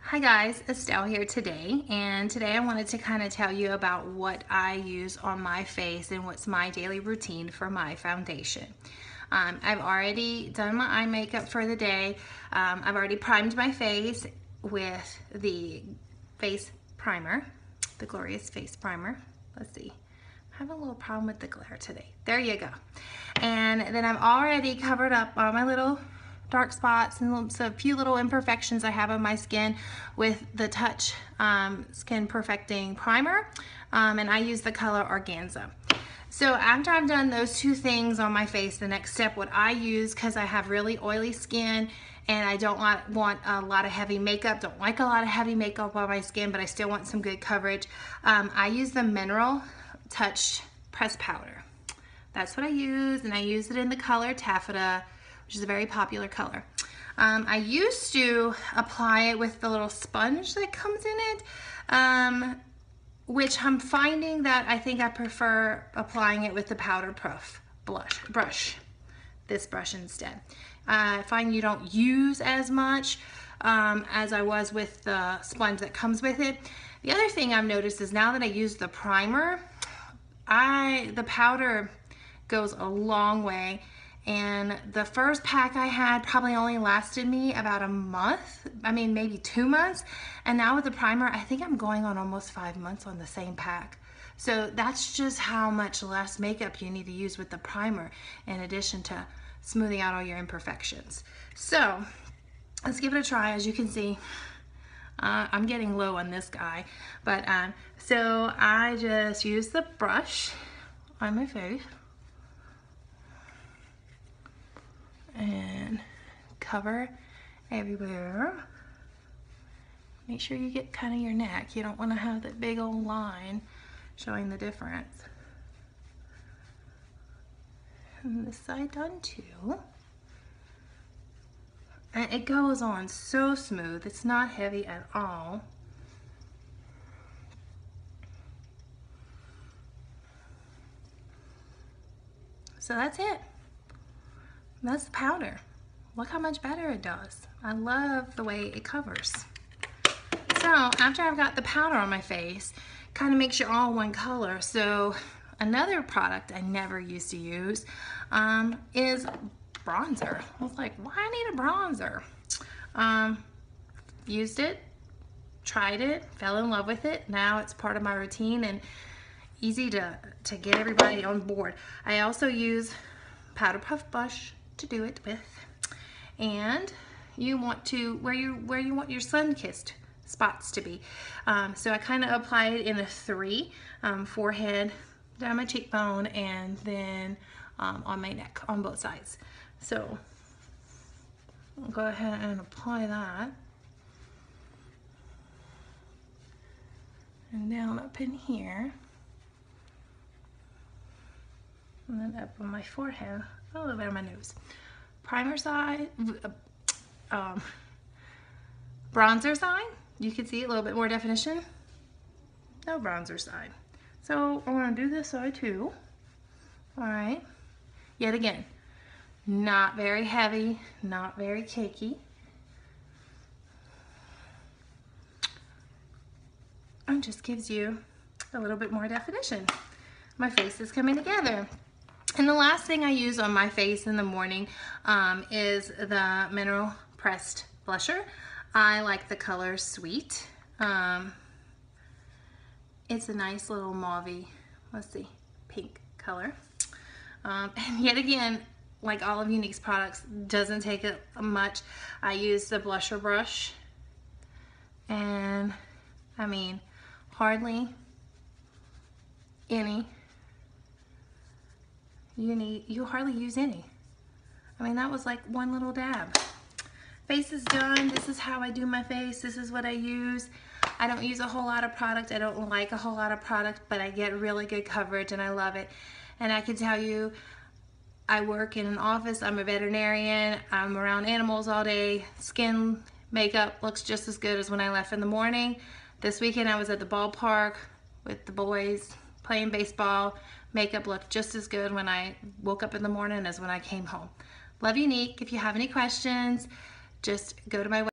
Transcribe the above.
Hi guys, Estelle here today, and today I wanted to kind of tell you about what I use on my face and what's my daily routine for my foundation. I've already done my eye makeup for the day. I've already primed my face with the face primer, the Glorious Face Primer. Let's see. I have a little problem with the glare today. There you go. And then I've already covered up all my little dark spots and a few little imperfections I have on my skin with the Touch Skin Perfecting Primer, and I use the color Organza. So after I've done those two things on my face, the next step, what I use, because I have really oily skin and I don't want a lot of heavy makeup, don't like a lot of heavy makeup on my skin, but I still want some good coverage, I use the Mineral Touch Press Powder. That's what I use, and I use it in the color Taffeta, which is a very popular color. I used to apply it with the little sponge that comes in it, which I'm finding that I think I prefer applying it with the powder puff brush, this brush instead. I find you don't use as much as I was with the sponge that comes with it. The other thing I've noticed is now that I use the primer, the powder goes a long way. And the first pack I had probably only lasted me about a month, maybe 2 months. And now with the primer, I think I'm going on almost 5 months on the same pack. So that's just how much less makeup you need to use with the primer, in addition to smoothing out all your imperfections. So let's give it a try. As you can see, I'm getting low on this guy. But so I just use the brush on my face and cover everywhere. Make sure you get kind of your neck. You don't want to have that big old line showing the difference. And this side done too. And it goes on so smooth. It's not heavy at all. So that's it. That's the powder. Look how much better it does. I love the way it covers. So after I've got the powder on my face, kind of makes you all one color. So another product I never used to use is bronzer. I was like, why I need a bronzer? Used it, tried it, fell in love with it. Now it's part of my routine and easy to get everybody on board. I also use powder puff brush to do it with, and you want to where you want your sun-kissed spots to be. So I kind of apply it in a 3, forehead, down my cheekbone, and then on my neck on both sides. So I'll go ahead and apply that, and down up in here, and then up on my forehead, a little bit on my nose. Primer side, bronzer side, you can see a little bit more definition. No bronzer side. So I want to do this side too. All right. Yet again, not very heavy, not very cakey. And just gives you a little bit more definition. My face is coming together. And the last thing I use on my face in the morning is the Mineral Pressed Blusher. I like the color Sweet. It's a nice little mauve-y, let's see, pink color. And yet again, like all of Younique's products, doesn't take it much. I use the blusher brush, and hardly any. You hardly use any. That was like one little dab. Face is done. This is how I do my face. This is what I use. I don't use a whole lot of product. I don't like a whole lot of product, but I get really good coverage and I love it. And I can tell you, I work in an office. I'm a veterinarian. I'm around animals all day. Skin makeup looks just as good as when I left in the morning. This weekend I was at the ballpark with the boys playing baseball. Makeup looked just as good when I woke up in the morning as when I came home. Love Younique. If you have any questions, just go to my website.